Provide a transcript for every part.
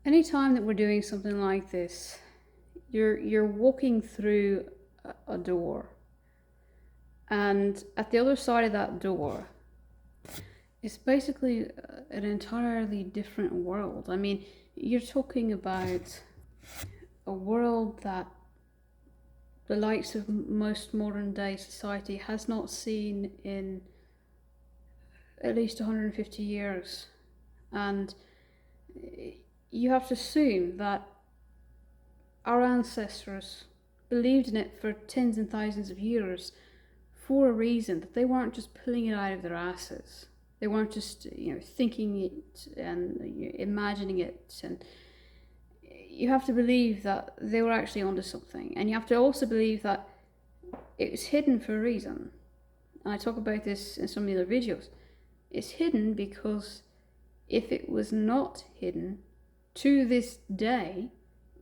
Anytime that we're doing something like this, you're walking through a door, and at the other side of that door is basically an entirely different world. I mean, you're talking about a world that the likes of most modern day society has not seen in at least 150 years. And you have to assume that our ancestors believed in it for tens and thousands of years for a reason, that they weren't just pulling it out of their asses. They weren't just, thinking it and imagining it. And you have to believe that they were actually onto something. And you have to also believe that it was hidden for a reason. And I talk about this in some of the other videos. It's hidden because if it was not hidden, to this day,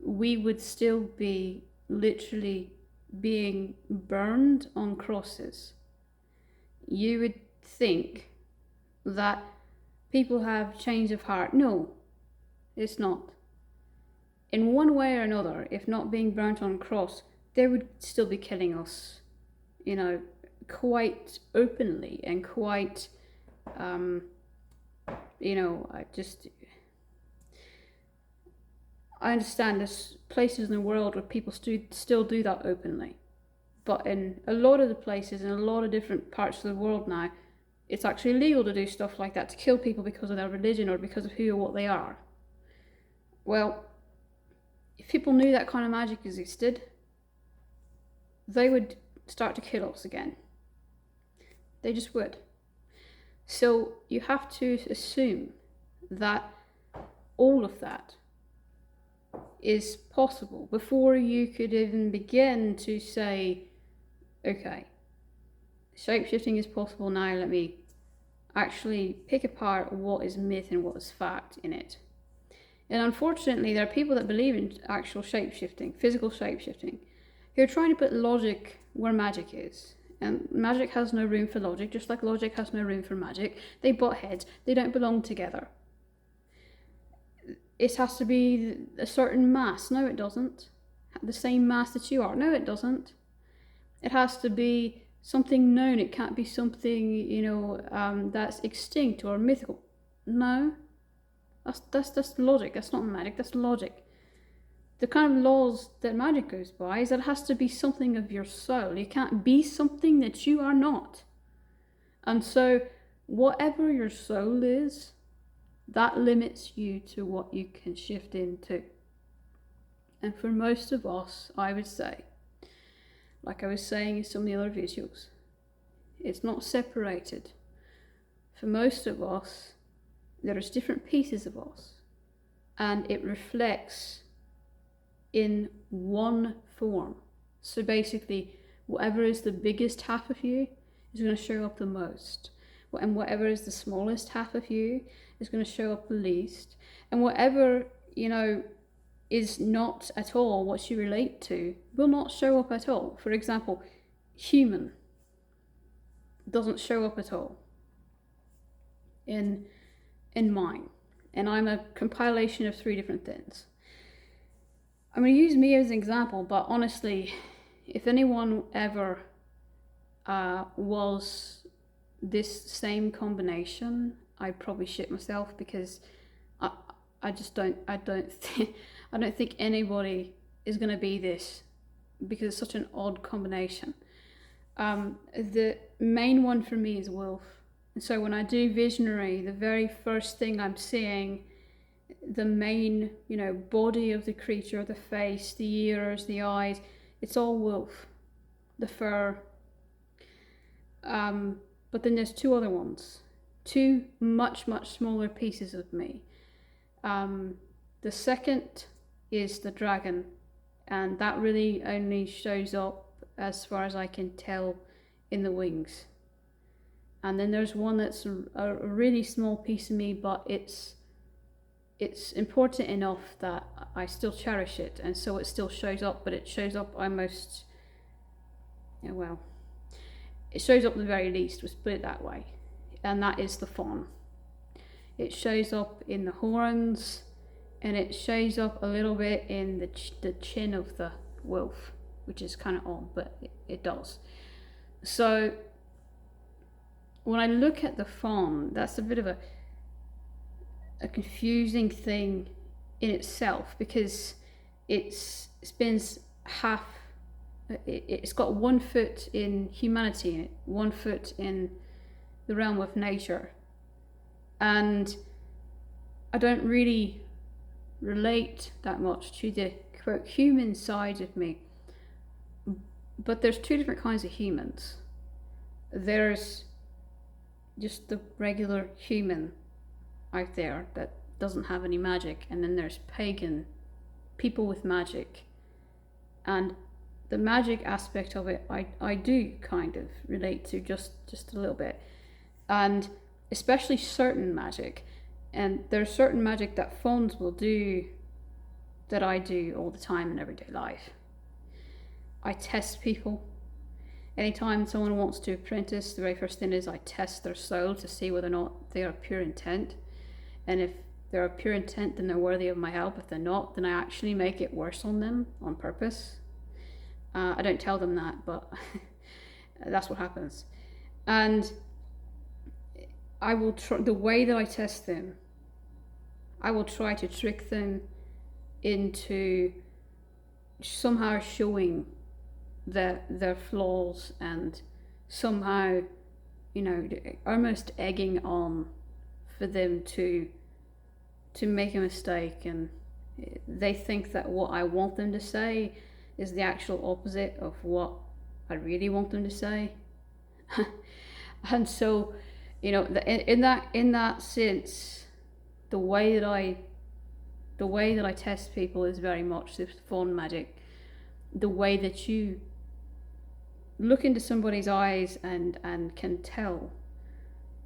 we would still be literally being burned on crosses. You would think that people have change of heart. No, it's not. In one way or another, if not being burnt on a cross, they would still be killing us, quite openly and quite, I understand there's places in the world where people still do that openly. But in a lot of the places, in a lot of different parts of the world now, it's actually illegal to do stuff like that, to kill people because of their religion or because of who or what they are. Well, if people knew that kind of magic existed, they would start to kill us again. They just would. So you have to assume that all of that is possible before you could even begin to say, okay, shapeshifting is possible now, let me actually pick apart what is myth and what is fact in it. And unfortunately, there are people that believe in actual shapeshifting, physical shapeshifting, who are trying to put logic where magic is. And magic has no room for logic, just like logic has no room for magic. They butt heads, they don't belong together. It has to be a certain mass. No, it doesn't. The same mass that you are. No, it doesn't. It has to be something known. It can't be something, that's extinct or mythical. No. That's logic. That's not magic. That's logic. The kind of laws that magic goes by is that it has to be something of your soul. You can't be something that you are not. And so, whatever your soul is, that limits you to what you can shift into. And for most of us, I would say, like I was saying in some of the other visuals, it's not separated. For most of us, there's different pieces of us, and it reflects in one form. So basically, whatever is the biggest half of you is going to show up the most. And whatever is the smallest half of you is going to show up the least. And whatever, is not at all what you relate to will not show up at all. For example, human doesn't show up at all in mine. And I'm a compilation of 3 different things. I'm going to use me as an example, but honestly, if anyone ever was this same combination, I'd probably shit myself, because I don't think anybody is going to be this, because it's such an odd combination. The main one for me is wolf. And so when I do visionary, the very first thing I'm seeing, the main, body of the creature, the face, the ears, the eyes, it's all wolf, the fur. But then there's 2 other ones, 2 much, much smaller pieces of me. The second is the dragon, and that really only shows up, as far as I can tell, in the wings. And then there's one that's a really small piece of me, but it's important enough that I still cherish it, and so it still shows up, but it shows up almost, it shows up at the very least, let's put it that way, and that is the fawn. It shows up in the horns, and it shows up a little bit in the chin of the wolf, which is kind of odd, but it does. So when I look at the fawn, that's a bit of a confusing thing in itself, because it's got 1 foot in humanity, 1 foot in the realm of nature, and I don't really relate that much to the quote human side of me. But there's 2 different kinds of humans. There's just the regular human out there that doesn't have any magic, and then there's pagan people with magic. And the magic aspect of it, I do kind of relate to just a little bit, and especially certain magic. And there's certain magic that fawns will do that I do all the time in everyday life. I test people. Anytime someone wants to apprentice, the very first thing is I test their soul to see whether or not they are pure intent. And if they're of pure intent, then they're worthy of my help. If they're not, then I actually make it worse on them on purpose. I don't tell them that, but that's what happens. And I will try, the way that I test them, I will try to trick them into somehow showing their flaws, and somehow, you know, almost egging on for them to make a mistake, and they think that what I want them to say is the actual opposite of what I really want them to say. And so, you know, in that sense, the way that I test people is very much this fawn magic. The way that you look into somebody's eyes and can tell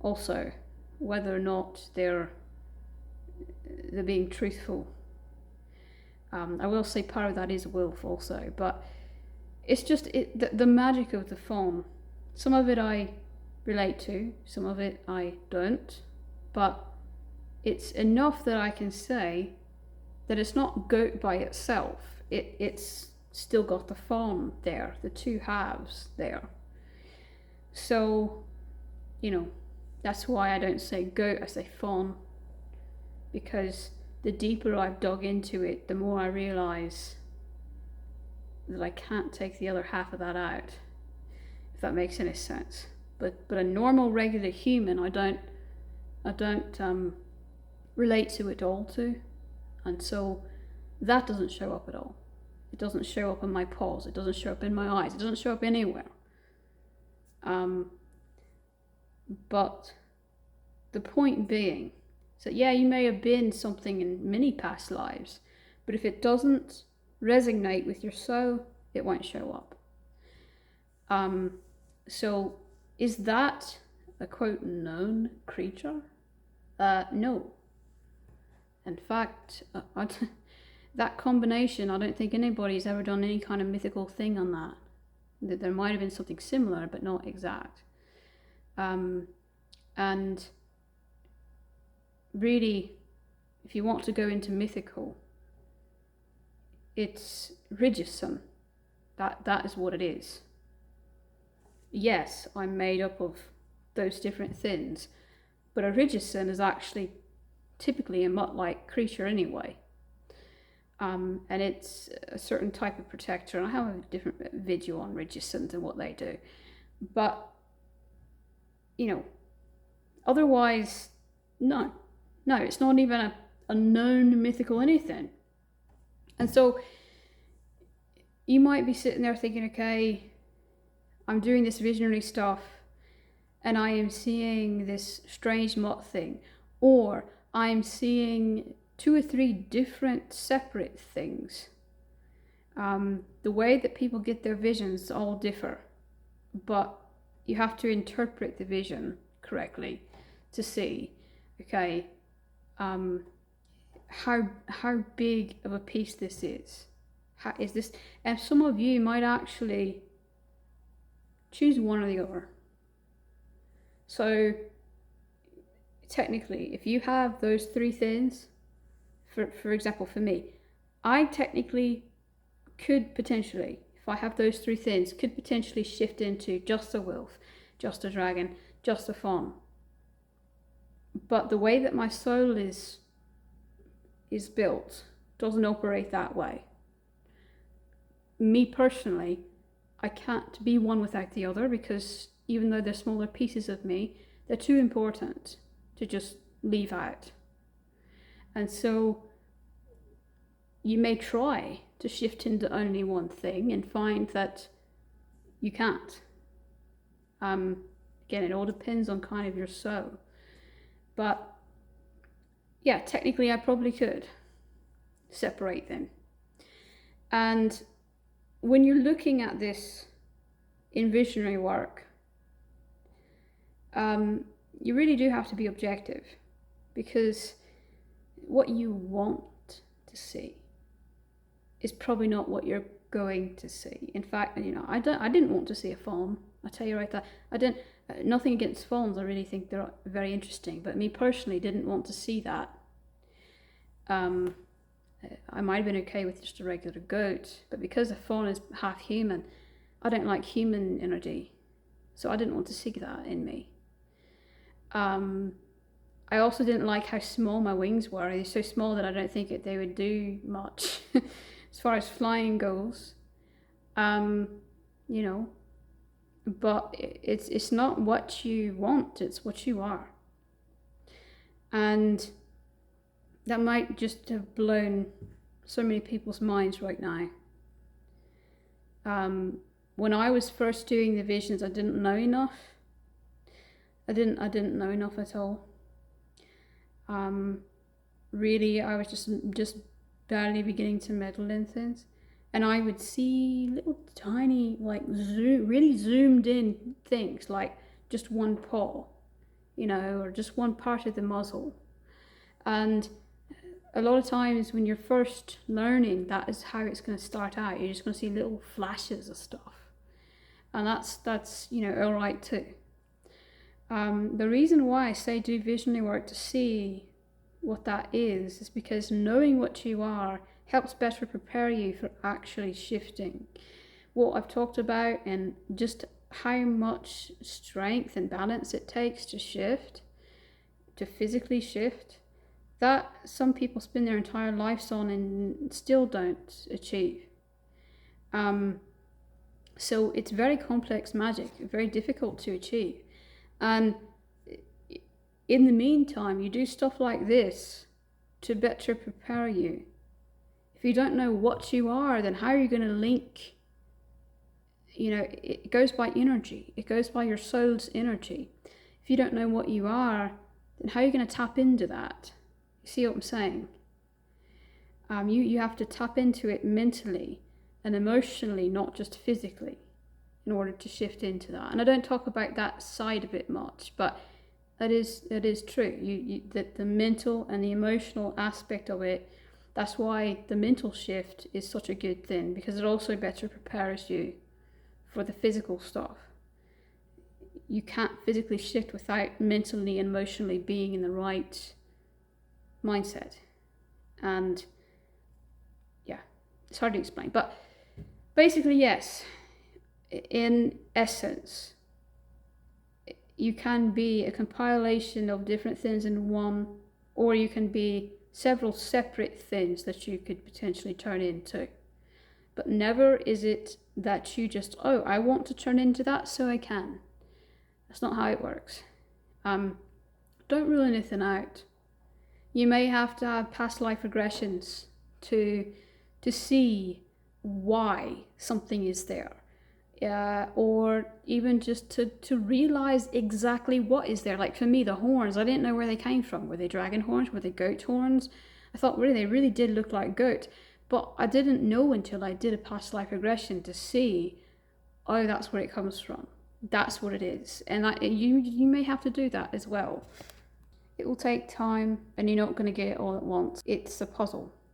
also whether or not they're being truthful. I will say part of that is wolf also, but it's just the magic of the fawn. Some of it I relate to, some of it I don't, but it's enough that I can say that it's not goat by itself. It's still got the fawn there, the 2 halves there. So, you know, that's why I don't say goat, I say fawn, because the deeper I've dug into it, the more I realise that I can't take the other half of that out, if that makes any sense. But a normal, regular human, I don't relate to it all to, and so that doesn't show up at all. It doesn't show up in my paws. It doesn't show up in my eyes. It doesn't show up anywhere. But the point being, so yeah, you may have been something in many past lives, but if it doesn't resonate with your soul, it won't show up. So is that a quote known creature? No. In fact, that combination, I don't think anybody's ever done any kind of mythical thing on that. There might have been something similar, but not exact. And really, if you want to go into mythical, it's Ridgerson. That is what it is. Yes, I'm made up of those different things, but a Ridgerson is actually typically a mutt-like creature anyway. And it's a certain type of protector, and I have a different video on Ridgersons and what they do. But, you know, otherwise, no, it's not even a known mythical anything. And so you might be sitting there thinking, okay, I'm doing this visionary stuff and I am seeing this strange mutt thing, or I'm seeing 2 or 3 different separate things. The way that people get their visions all differ, but you have to interpret the vision correctly to see, okay, how big of a piece this is. How is this? And some of you might actually choose one or the other. So technically, if you have those 3 things, for example, for me, I technically could potentially, if I have those three things, could potentially shift into just a wolf, just a dragon, just a fawn. But the way that my soul is built doesn't operate that way. Me personally, I can't be one without the other, because even though they're smaller pieces of me, they're too important to just leave out. And so you may try to shift into only one thing and find that you can't. Again, it all depends on kind of your soul. But yeah, technically I probably could separate them. And when you're looking at this in visionary work, you really do have to be objective, because what you want to see is probably not what you're going to see. In fact, I didn't want to see a fawn. I tell you right there, I didn't. Nothing against fawns. I really think they're very interesting, but me personally didn't want to see that. I might have been okay with just a regular goat, but because a fawn is half human, I don't like human energy, so I didn't want to see that in me. I also didn't like how small my wings were. They're so small that I don't think they would do much as far as flying goes. But it's not what you want, it's what you are. And that might just have blown so many people's minds right now. When I was first doing the visions, I didn't know enough. I didn't know enough at all. Really, I was just barely beginning to meddle in things, and I would see little tiny, like really zoomed in things, like just one paw, or just one part of the muzzle. And a lot of times when you're first learning, that is how it's going to start out. You're just going to see little flashes of stuff, and that's all right too. The reason why I say do visionary work to see what that is because knowing what you are helps better prepare you for actually shifting. What I've talked about and just how much strength and balance it takes to shift, to physically shift, that some people spend their entire lives on and still don't achieve. So it's very complex magic, very difficult to achieve. And in the meantime, you do stuff like this to better prepare you. If you don't know what you are, then how are you going to link? It goes by energy. It goes by your soul's energy. If you don't know what you are, then how are you going to tap into that? You see what I'm saying? You have to tap into it mentally and emotionally, not just physically, in order to shift into that. And I don't talk about that side of it much, but that is true. That the mental and the emotional aspect of it, that's why the mental shift is such a good thing, because it also better prepares you for the physical stuff. You can't physically shift without mentally and emotionally being in the right mindset. And yeah, it's hard to explain, but basically, yes, in essence, you can be a compilation of different things in one, or you can be several separate things that you could potentially turn into. But never is it that you just, I want to turn into that so I can. That's not how it works. Don't rule anything out. You may have to have past life regressions to see why something is there. Or even just to realize exactly what is there. Like for me, the horns, I didn't know where they came from. Were they dragon horns? Were they goat horns? I thought really they really did look like goat, but I didn't know until I did a past life regression to see, that's where it comes from. That's what it is. And you may have to do that as well. It will take time, and you're not going to get it all at once. It's a puzzle.